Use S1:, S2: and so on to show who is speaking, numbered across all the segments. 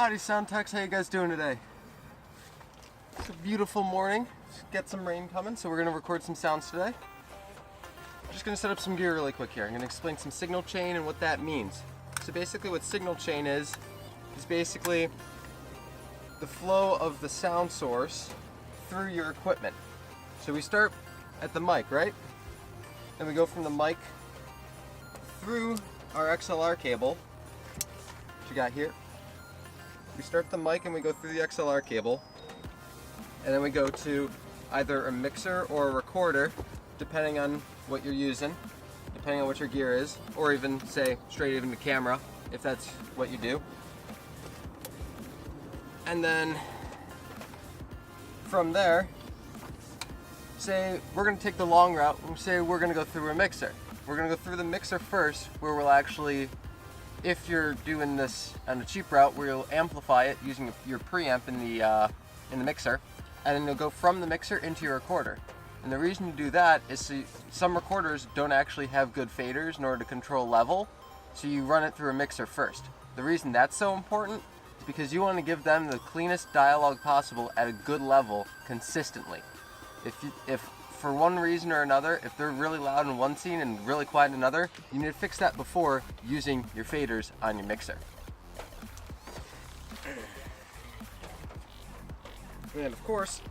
S1: Howdy sound techs, how you guys doing today? It's a beautiful morning. Get some rain coming, so we're going to record some sounds today. I'm just going to set up some gear really quick here. I'm going to explain some signal chain and what that means. So basically what signal chain is basically the flow of the sound source through your equipment. So we start at the mic, right? Then we go from the mic through our XLR cable, which you got here. We start the mic and we go through the XLR cable, and then we go to either a mixer or a recorder, depending on what you're using, depending on what your gear is, or even say straight even to camera, if that's what you do. And then from there, say we're going to take the long route and say we're going to go through a mixer. We're going to go through the mixer first, where we'll actually, if you're doing this on a cheap route, where you'll amplify it using your preamp in the mixer, and then you'll go from the mixer into your recorder. And the reason you do that is some recorders don't actually have good faders in order to control level, so you run it through a mixer first. The reason that's so important is because you want to give them the cleanest dialogue possible at a good level consistently. If for one reason or another, if they're really loud in one scene and really quiet in another, you need to fix that before using your faders on your mixer. And of course,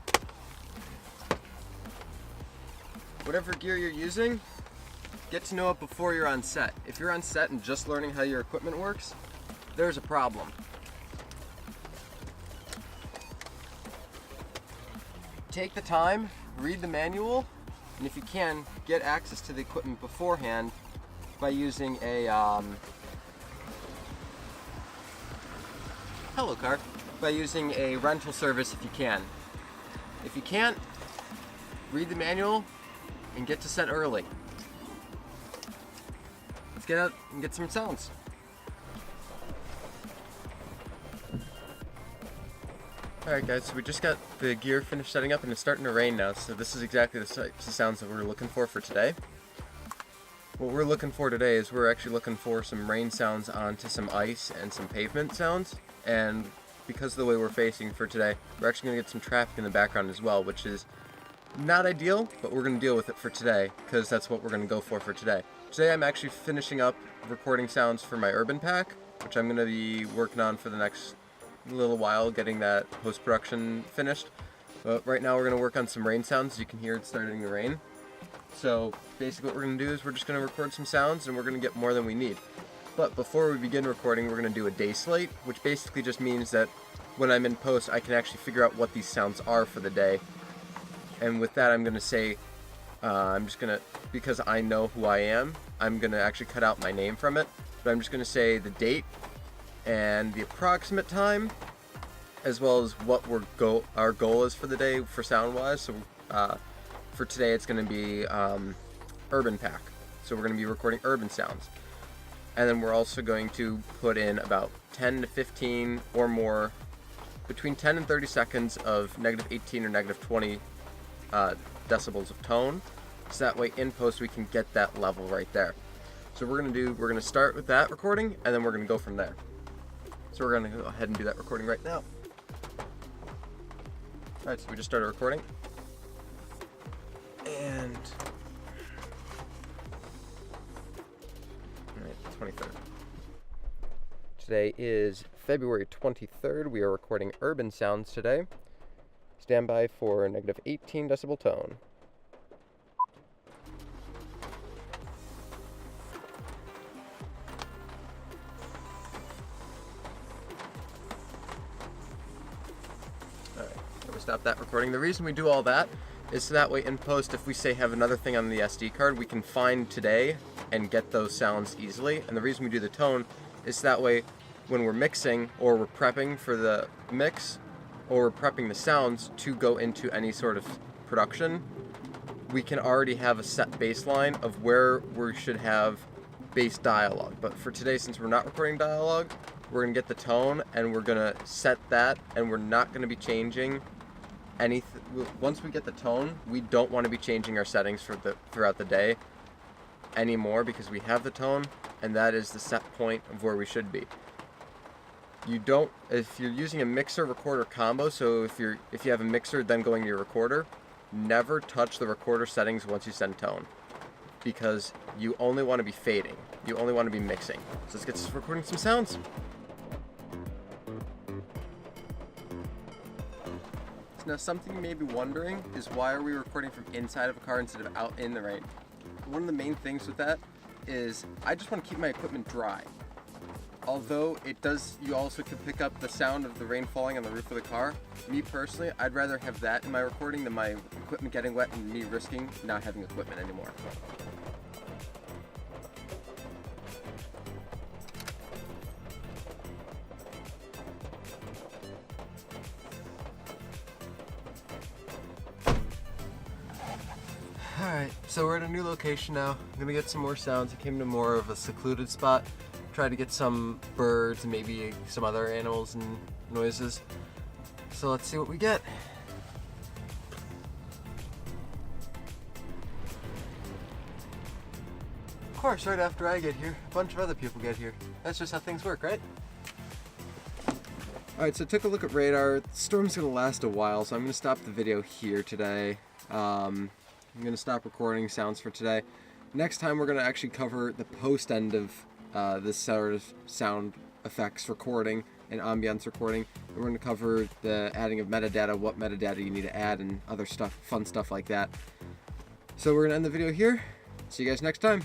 S1: whatever gear you're using, get to know it before you're on set. If you're on set and just learning how your equipment works, there's a problem. Take the time, read the manual, and if you can, get access to the equipment beforehand by using a by using a rental service if you can. If you can't, read the manual and get to set early. Let's get out and get some sounds. Alright guys, so we just got the gear finished setting up and it's starting to rain now, so this is exactly the types of sounds that we're looking for today. What we're looking for today is we're actually looking for some rain sounds onto some ice and some pavement sounds, and because of the way we're facing for today, we're actually going to get some traffic in the background as well, which is not ideal, but we're going to deal with it for today, because that's what we're going to go for today. Today I'm actually finishing up recording sounds for my Urban Pack, which I'm going to be working on for the next little while, getting that post-production finished. But right now we're going to work on some rain sounds. You can hear it's starting to rain. So basically what we're going to do is we're just going to record some sounds and we're going to get more than we need. But before we begin recording, we're going to do a day slate, which basically just means that when I'm in post I can actually figure out what these sounds are for the day. And with that I'm going to say, I'm just going to, because I know who I am, I'm going to actually cut out my name from it. But I'm just going to say the date and the approximate time, as well as what our goal is for the day for sound wise. So for today it's going to be Urban Pack, so we're going to be recording urban sounds, and then we're also going to put in about 10 to 15 or more, between 10 and 30 seconds of negative 18 or negative 20 decibels of tone, so that way in post we can get that level right there. So we're going to start with that recording, and then we're going to go from there. So we're going to go ahead and do that recording right now. Alright, so we just started recording. And alright, 23rd. Today is February 23rd. We are recording urban sounds today. Stand by for negative 18 decibel tone. Stop that recording. The reason we do all that is so that way in post, if we say have another thing on the SD card, we can find today and get those sounds easily. And the reason we do the tone is so that way when we're mixing or we're prepping for the mix or we're prepping the sounds to go into any sort of production, we can already have a set baseline of where we should have base dialogue. But for today, since we're not recording dialogue, we're going to get the tone and we're going to set that, and we're not going to be changing anything. Once we get the tone, we don't want to be changing our settings throughout the day anymore, because we have the tone and that is the set point of where we should be. you don't, if you're using a mixer recorder combo, so if you have a mixer then going to your recorder, never touch the recorder settings once you send tone, because you only want to be fading. You only want to be mixing. So let's get recording some sounds. Now, something you may be wondering is, why are we recording from inside of a car instead of out in the rain? One of the main things with that is I just want to keep my equipment dry. Although it does, you also can pick up the sound of the rain falling on the roof of the car. Me personally, I'd rather have that in my recording than my equipment getting wet and me risking not having equipment anymore. Alright, so we're at a new location now. I'm gonna get some more sounds. I came to more of a secluded spot. Try to get some birds and maybe some other animals and noises. So let's see what we get. Of course, right after I get here, a bunch of other people get here. That's just how things work, right? Alright, so I took a look at radar. The storm's gonna last a while, so I'm gonna stop the video here today. I'm gonna stop recording sounds for today. Next time we're gonna actually cover the post end of this sort of sound effects recording and ambience recording. And we're going to cover the adding of metadata, what metadata you need to add, and other stuff, fun stuff like that. So we're going to end the video here. See you guys next time.